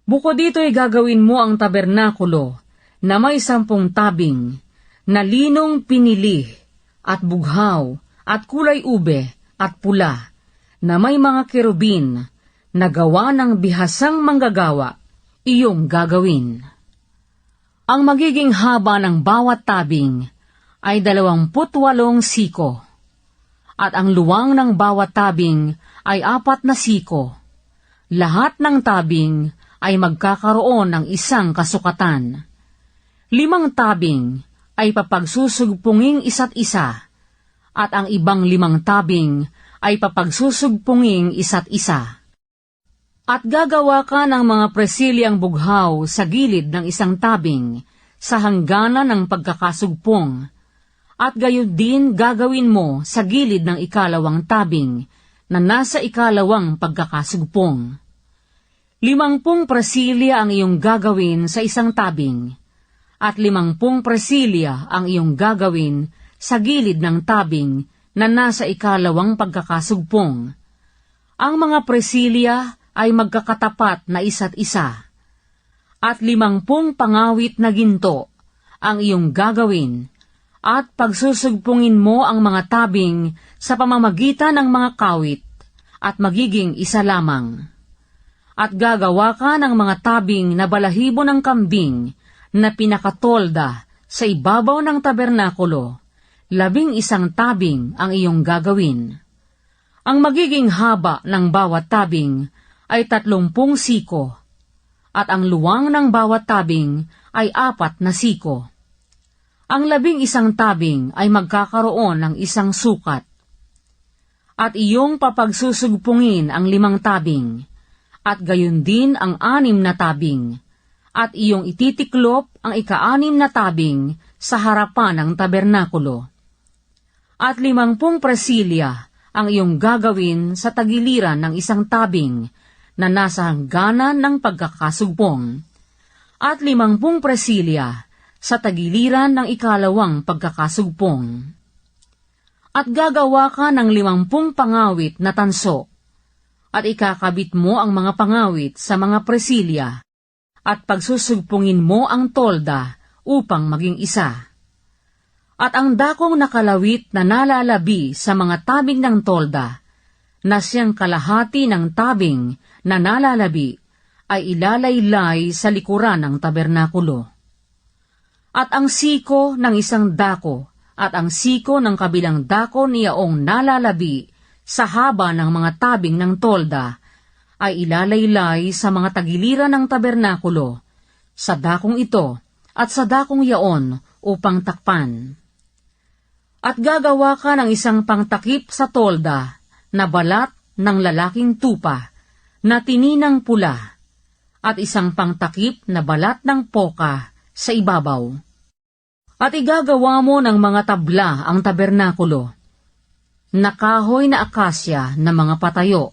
Bukod dito'y gagawin mo ang tabernakulo na may 10 tabing, na linong pinili, at bughaw, at kulay ube, at pula, na may mga kerubin, na gawa ng bihasang manggagawa, iyong gagawin. Ang magiging haba ng bawat tabing ay 28 siko, at ang luwang ng bawat tabing ay 4 na siko. Lahat ng tabing ay magkakaroon ng isang kasukatan. 5 tabing ay papagsusugpunging isa't isa, at ang ibang 5 tabing ay papagsusugpunging isa't isa. At gagawa ka ng mga presilyang bughaw sa gilid ng isang tabing, sa hangganan ng pagkakasugpong, at gayon din gagawin mo sa gilid ng 2 tabing, na nasa 2 pagkakasugpong. 50 presilya ang iyong gagawin sa isang tabing, at 50 presilya ang iyong gagawin sa gilid ng tabing na nasa 2 pagkakasugpong. Ang mga presilya ay magkakatapat na isa't isa, at 50 pangawit na ginto ang iyong gagawin, at pagsusugpungin mo ang mga tabing sa pamamagitan ng mga kawit, at magiging isa lamang. At gagawa ka ng mga tabing na balahibo ng kambing na pinakatolda sa ibabaw ng tabernakulo. 11 tabing ang iyong gagawin. Ang magiging haba ng bawat tabing ay 30 siko, at ang luwang ng bawat tabing ay 4 na siko. Ang 11 tabing ay magkakaroon ng isang sukat. At iyong papagsusugpungin ang 5 tabing, at gayon din ang 6 na tabing, at iyong ititiklop ang 6 na tabing sa harapan ng tabernakulo. At 50 presilya ang iyong gagawin sa tagiliran ng isang tabing na nasa hangganan ng pagkakasugpong, at 50 presilya sa tagiliran ng 2 pagkakasugpong. At gagawa ka ng 50 pangawit na tanso, at ikakabit mo ang mga pangawit sa mga presilya, at pagsusugpungin mo ang tolda upang maging isa. At ang dakong nakalawit na nalalabi sa mga tabing ng tolda, na siyang kalahati ng tabing na nalalabi, ay ilalaylay sa likuran ng tabernakulo. At ang siko ng isang dako, at ang siko ng kabilang dako niyaong nalalabi sa haba ng mga tabing ng tolda, ay ilalaylay sa mga tagiliran ng tabernakulo, sa dakong ito at sa dakong yaon upang takpan. At gagawa ka ng isang pangtakip sa tolda na balat ng lalaking tupa na tininang pula, at isang pangtakip na balat ng poka sa ibabaw. At igagawa mo ng mga tabla ang tabernakulo, na kahoy na akasya na mga patayo.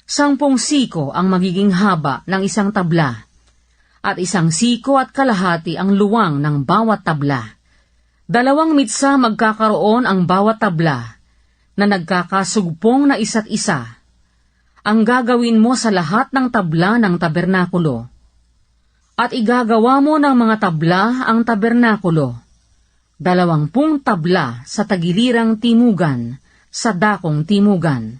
10 siko ang magiging haba ng isang tabla, at 1 siko at kalahati ang luwang ng bawat tabla. 2 mitsa magkakaroon ang bawat tabla, na nagkakasugpong na isa't isa. Ang gagawin mo sa lahat ng tabla ng tabernakulo. At igagawa mo ng mga tabla ang tabernakulo, 20 tabla sa tagilirang timugan, sa dakong timugan.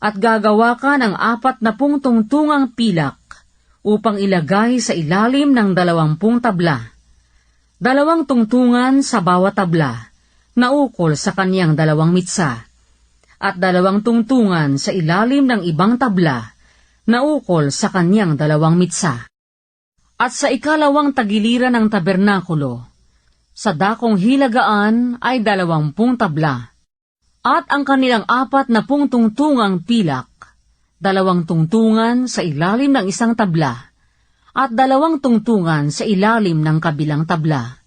At gagawa ka ng 40 tungtungang pilak, upang ilagay sa ilalim ng 20 tabla. 2 tungtungan sa bawat tabla, na ukol sa kaniyang 2 mitsa, at 2 tungtungan sa ilalim ng ibang tabla, na ukol sa kaniyang 2 mitsa. At sa 2 tagiliran ng tabernakulo, sa dakong hilagaan ay 20 tabla, at ang kanilang 40 tungtungang pilak, 2 tungtungan sa ilalim ng isang tabla, at 2 tungtungan sa ilalim ng kabilang tabla.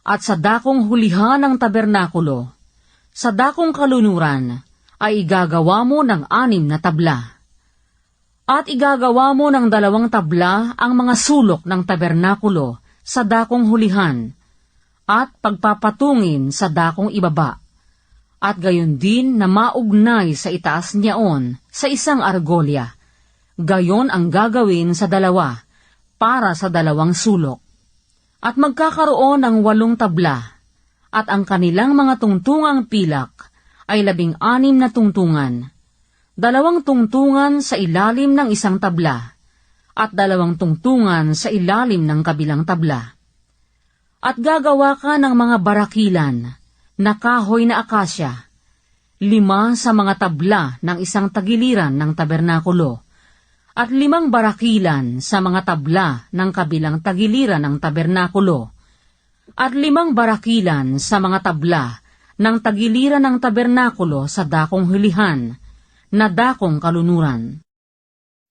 At sa dakong hulihan ng tabernakulo, sa dakong kalunuran, ay igagawa mo ng 6 na tabla. At igagawa mo ng 2 tabla ang mga sulok ng tabernakulo sa dakong hulihan, at pagpapatungin sa dakong ibaba, at gayon din na maugnay sa itaas niyaon sa isang argolya, gayon ang gagawin sa dalawa, para sa dalawang sulok. At magkakaroon ng 8 tabla, at ang kanilang mga tungtungang pilak ay 16 na tungtungan, 2 tungtungan sa ilalim ng isang tabla, at 2 tungtungan sa ilalim ng kabilang tabla. At gagawa ka ng mga barakilan na kahoy na akasya, 5 sa mga tabla ng isang tagiliran ng tabernakulo, at 5 barakilan sa mga tabla ng kabilang tagiliran ng tabernakulo, at 5 barakilan sa mga tabla ng tagiliran ng tabernakulo sa dakong hulihan, na dakong kalunuran.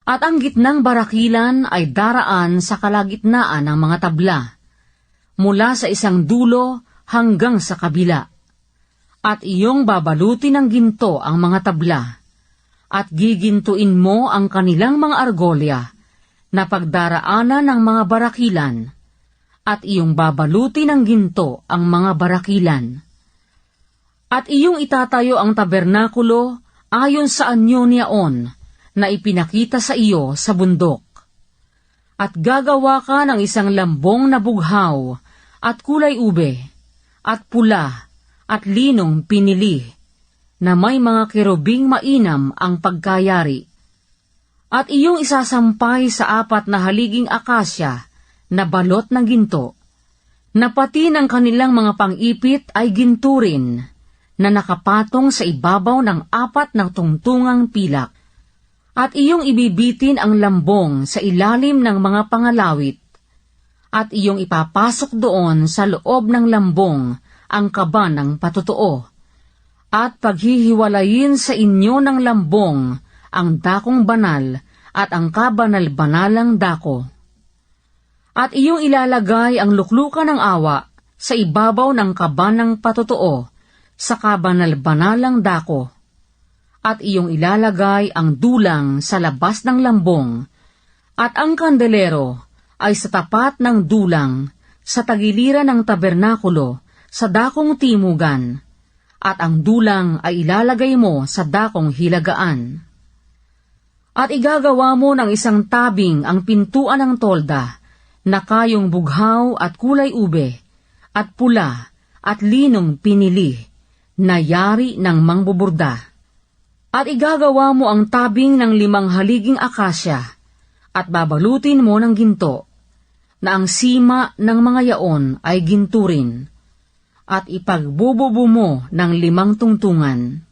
At ang gitnang barakilan ay daraan sa kalagitnaan ng mga tabla, mula sa isang dulo hanggang sa kabila. At iyong babalutin ng ginto ang mga tabla, at gigintuin mo ang kanilang mga argolya na pagdaraanan ng mga barakilan, at iyong babalutin ng ginto ang mga barakilan. At iyong itatayo ang tabernakulo ayon sa anyo niyaon na ipinakita sa iyo sa bundok. At gagawa ka ng isang lambong na bughaw at kulay ube, at pula, at linong pinili, na may mga kerubing mainam ang pagkayari. At iyong isasampay sa 4 na haliging akasya na balot ng ginto, na pati ng kanilang mga pang-ipit ay ginturin, na nakapatong sa ibabaw ng 4 na tungtungang pilak. At iyong ibibitin ang lambong sa ilalim ng mga pangalawit, at iyong ipapasok doon sa loob ng lambong ang kaba ng patutuo, at paghihiwalayin sa inyo ng lambong ang dakong banal at ang kabanal-banalang dako. At iyong ilalagay ang luklukan ng awa sa ibabaw ng kaba ng patutuo sa kabanal-banalang dako, at iyong ilalagay ang dulang sa labas ng lambong, at ang kandelero ay sa tapat ng dulang sa tagiliran ng tabernakulo sa dakong timugan, at ang dulang ay ilalagay mo sa dakong hilagaan. At igagawa mo ng isang tabing ang pintuan ng tolda, na kayong bughaw at kulay ube, at pula, at linong pinili, na yari ng mangbuburda. At igagawa mo ang tabing ng 5 haliging akasya, at babalutin mo ng ginto, na ang sima ng mga yaon ay ginturin, at ipagbububo mo ng 5 tungtungan.